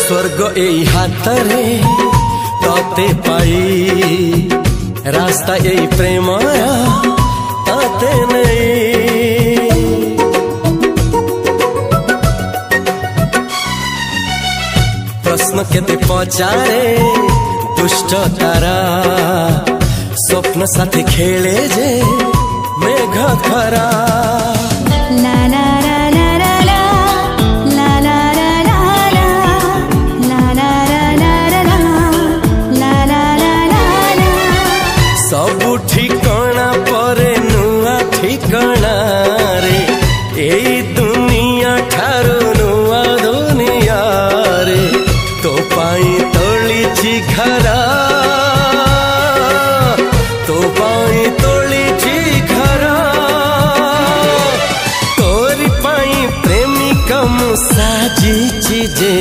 स्वर्ग एई हातरे तते पाई रास्ता एई प्रेमया तते नहीं। प्रश्न केते पचारे दुष्ट तारा स्वप्न साथी खेले जे मेघ खरा। ला ला ला ला ला ला ला ला ला ला ला ला ला ला। सबु ठिकाना परे नुआ ठिकाना रे एई दुनिया ठारू नुआ दुनिया रे। तो पाई तोलिछि घरा तो पाई तोलिछि घरा तोरी पाई प्रेमिका मु साजिछि जे।